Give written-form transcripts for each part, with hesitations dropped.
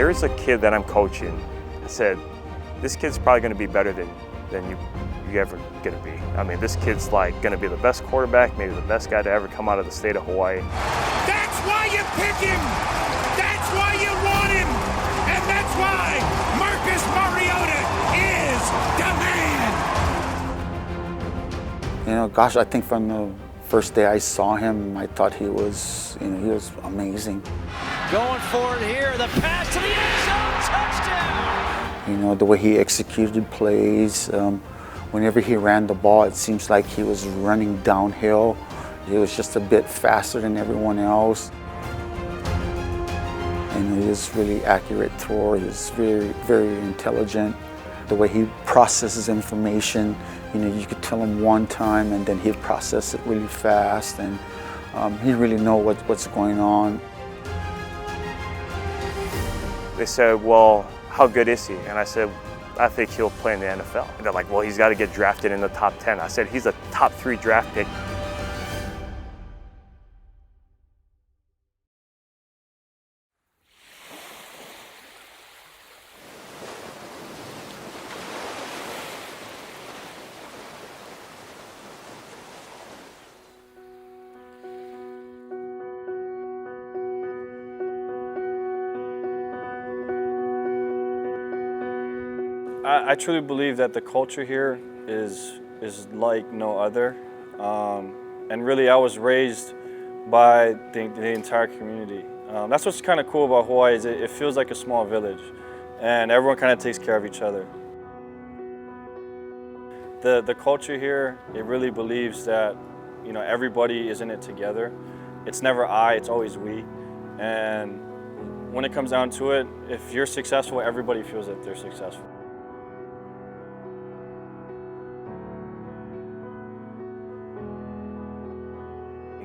there's a kid that I'm coaching. I said, this kid's probably going to be better than you ever going to be. I mean, this kid's like going to be the best quarterback, maybe the best guy to ever come out of the state of Hawaii. That's why you pick him. That's why you want him. And that's why Marcus Mariota is the man. You know, gosh, I think from the first day I saw him, I thought he was, he was amazing. Going for it here, the pass to the end zone, touchdown! You know, the way he executed plays, whenever he ran the ball, it seems like he was running downhill. He was just a bit faster than everyone else. And he was really accurate thrower. He was very, very intelligent. The way he processes information, you could tell him one time and then he'd process it really fast, and he really knows what's going on. They said, well, how good is he? And I said, I think he'll play in the NFL. And they're like, well, he's got to get drafted in the top 10. I said, he's a top 3 draft pick. I truly believe that the culture here is like no other. And really, I was raised by the entire community. That's what's kind of cool about Hawaii, is it feels like a small village, and everyone kind of takes care of each other. The culture here, it really believes that everybody is in it together. It's never I, it's always we. And when it comes down to it, if you're successful, everybody feels that they're successful.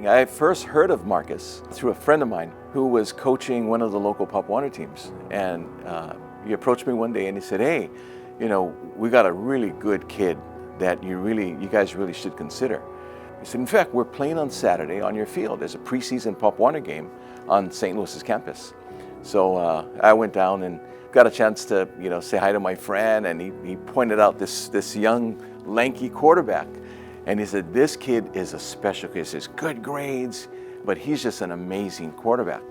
I first heard of Marcus through a friend of mine who was coaching one of the local Pop Warner teams. And he approached me one day and he said, hey, we got a really good kid that you guys really should consider. He said, in fact, we're playing on Saturday on your field. There's a preseason Pop Warner game on St. Louis's campus. So I went down and got a chance to say hi to my friend, and he pointed out this young, lanky quarterback. And he said, this kid is a special kid. He says, good grades, but he's just an amazing quarterback.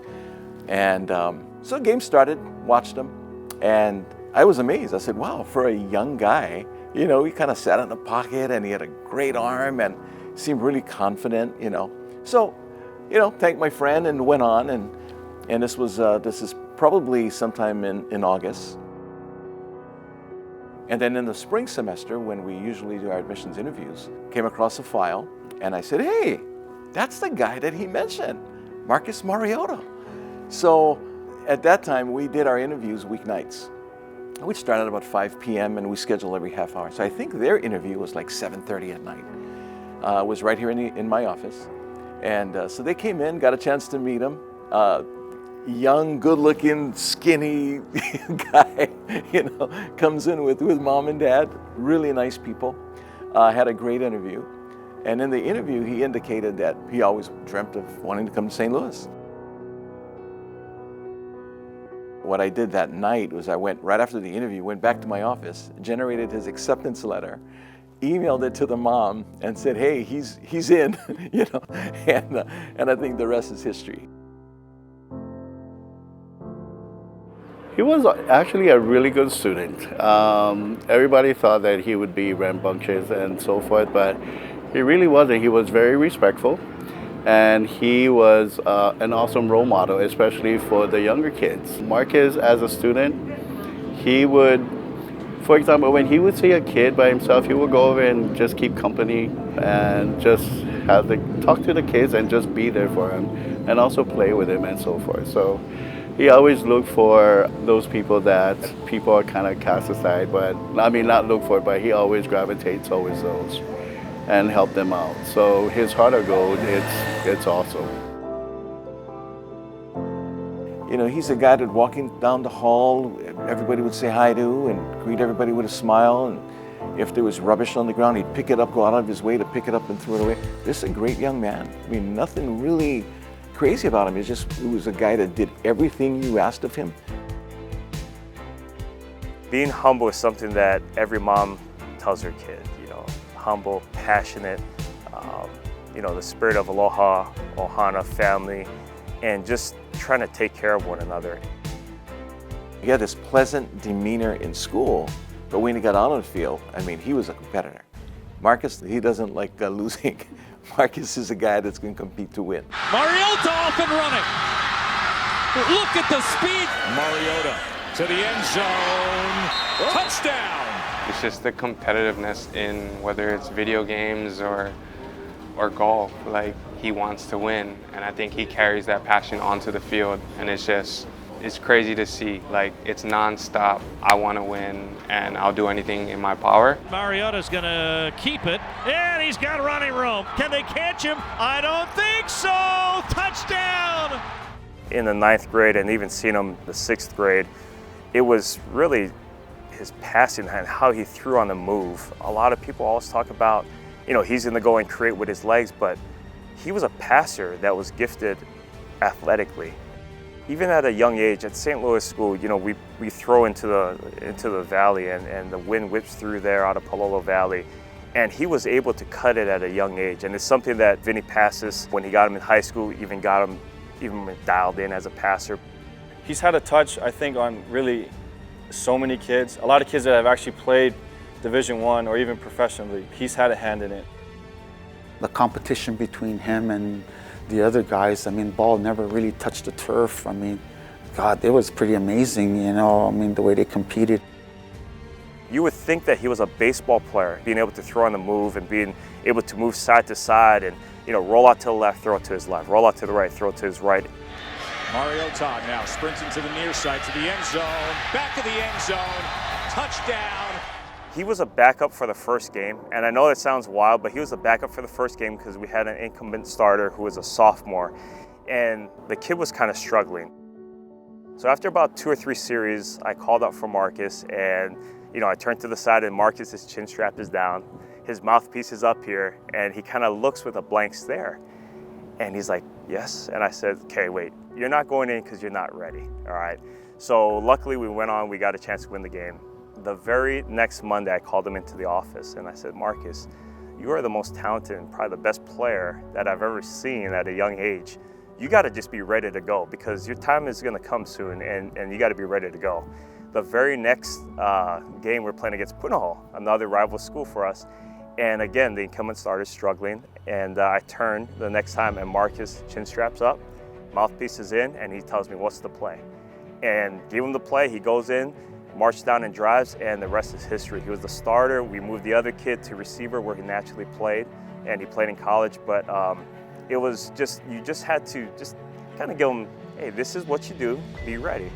And so the game started, watched him, and I was amazed. I said, wow, for a young guy, he kind of sat in the pocket and he had a great arm and seemed really confident, So, thanked my friend and went on, and this is probably sometime in August. And then in the spring semester, when we usually do our admissions interviews, came across a file, and I said, hey, that's the guy that he mentioned, Marcus Mariota. So at that time, we did our interviews weeknights. We'd start at about 5 p.m. and we scheduled every half hour. So I think their interview was like 7:30 at night. It was right here in my office. And so they came in, got a chance to meet him. Young, good-looking, skinny guy, comes in with mom and dad, really nice people. Had a great interview. And in the interview, he indicated that he always dreamt of wanting to come to St. Louis. What I did that night was I went, right after the interview, went back to my office, generated his acceptance letter, emailed it to the mom, and said, hey, he's in, and I think the rest is history. He was actually a really good student. Everybody thought that he would be rambunctious and so forth, but he really wasn't. He was very respectful, and he was an awesome role model, especially for the younger kids. Marcus, as a student, he would, for example, when he would see a kid by himself, he would go over and just keep company and just talk to the kids and just be there for him, and also play with him and so forth. So he always looked for those people that people are kind of cast aside, but not look for, but he always gravitates towards those and help them out. So his heart of gold, it's awesome. He's a guy that walking down the hall, everybody would say hi to and greet everybody with a smile. And if there was rubbish on the ground, he'd pick it up, go out of his way to pick it up and throw it away. This is a great young man. Nothing really crazy about him. He was a guy that did everything you asked of him. Being humble is something that every mom tells her kid, you know, humble, passionate, you know, the spirit of Aloha, Ohana family, and just trying to take care of one another. He had this pleasant demeanor in school, but when he got out on the field, I mean, he was a competitor. Marcus, he doesn't like losing. Marcus is a guy that's going to compete to win. Mariota off and running. Look at the speed. Mariota to the end zone. Touchdown. It's just the competitiveness in whether it's video games or golf. Like, he wants to win, and I think he carries that passion onto the field, and it's crazy to see. Like, it's nonstop. I want to win, and I'll do anything in my power. Mariota's going to keep it, and he's got running room. Can they catch him? I don't think so. Touchdown. In the 9th grade and even seeing him the 6th grade, it was really his passing and how he threw on the move. A lot of people always talk about, you know, he's going to go and create with his legs, but he was a passer that was gifted athletically. Even at a young age, at St. Louis School, you know, we throw into the valley, and the wind whips through there out of Palolo Valley. And he was able to cut it at a young age. And it's something that Vinny Passes, when he got him in high school, even got him dialed in as a passer. He's had a touch, I think, on really so many kids. A lot of kids that have actually played Division I or even professionally, he's had a hand in it. The competition between him and the other guys, I mean, ball never really touched the turf. I mean, God, it was pretty amazing, you know, I mean, the way they competed. You would think that he was a baseball player, being able to throw on the move and being able to move side to side and, you know, roll out to the left, throw it to his left, roll out to the right, throw it to his right. Mariota now sprinting to the near side, to the end zone, back of the end zone, touchdown. He was a backup for the first game, and I know that sounds wild, but he was a backup for the first game because we had an incumbent starter who was a sophomore, and the kid was kind of struggling. So after about 2 or 3 series, I called out for Marcus, and you know, I turned to the side, and Marcus's chin strap is down, his mouthpiece is up here, and he kind of looks with a blank stare, and he's like, "Yes," and I said, "Okay, wait, you're not going in because you're not ready, all right?" So luckily we went on, we got a chance to win the game. The very next Monday, I called him into the office and I said, "Marcus, you are the most talented and probably the best player that I've ever seen at a young age. You got to just be ready to go because your time is going to come soon, and you got to be ready to go." The very next game, we're playing against Punahou, another rival school for us. And again, the incumbent started struggling, and I turned the next time, and Marcus chin straps up, mouthpiece is in, and he tells me, "What's the play?" And give him the play, he goes in, marched down and drives, and the rest is history. He was the starter. We moved the other kid to receiver where he naturally played, and he played in college, but it was just, you just had to just kind of give him, "Hey, this is what you do, be ready."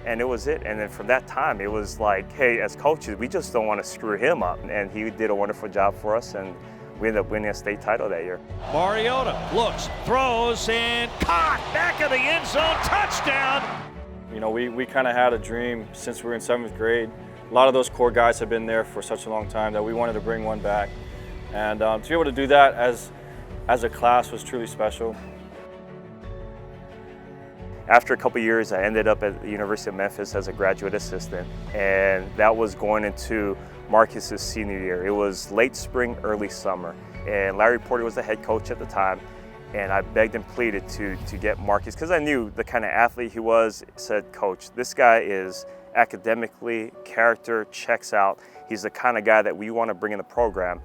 And it was it. And then from that time, it was like, hey, as coaches, we just don't want to screw him up. And he did a wonderful job for us, and we ended up winning a state title that year. Mariota looks, throws, and caught back of the end zone, touchdown. You know, we kind of had a dream since we were in 7th grade. A lot of those core guys have been there for such a long time that we wanted to bring one back. And to be able to do that as a class was truly special. After a couple of years, I ended up at the University of Memphis as a graduate assistant, and that was going into Marcus's senior year. It was late spring, early summer, and Larry Porter was the head coach at the time, and I begged and pleaded to get Marcus, because I knew the kind of athlete he was. Said, "Coach, this guy is academically, character checks out. He's the kind of guy that we want to bring in the program.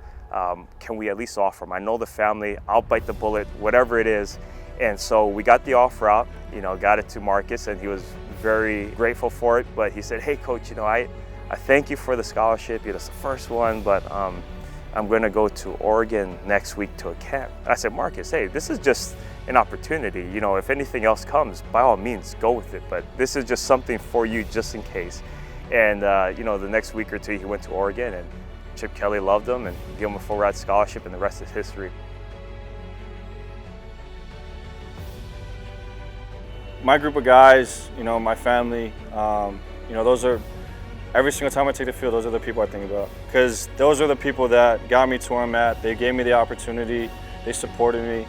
Can we at least offer him? I know the family, I'll bite the bullet, whatever it is." And so we got the offer out, you know, got it to Marcus, and he was very grateful for it. But he said, "Hey, Coach, you know, I thank you for the scholarship. It's the first one, but I'm going to go to Oregon next week to a camp." I said, "Marcus, hey, this is just an opportunity. You know, if anything else comes, by all means, go with it. But this is just something for you just in case." And, you know, the next week or two, he went to Oregon, and Chip Kelly loved him and gave him a full ride scholarship, and the rest is history. My group of guys, you know, my family, you know, those are, every single time I take the field, those are the people I think about. Because those are the people that got me to where I'm at. They gave me the opportunity, they supported me,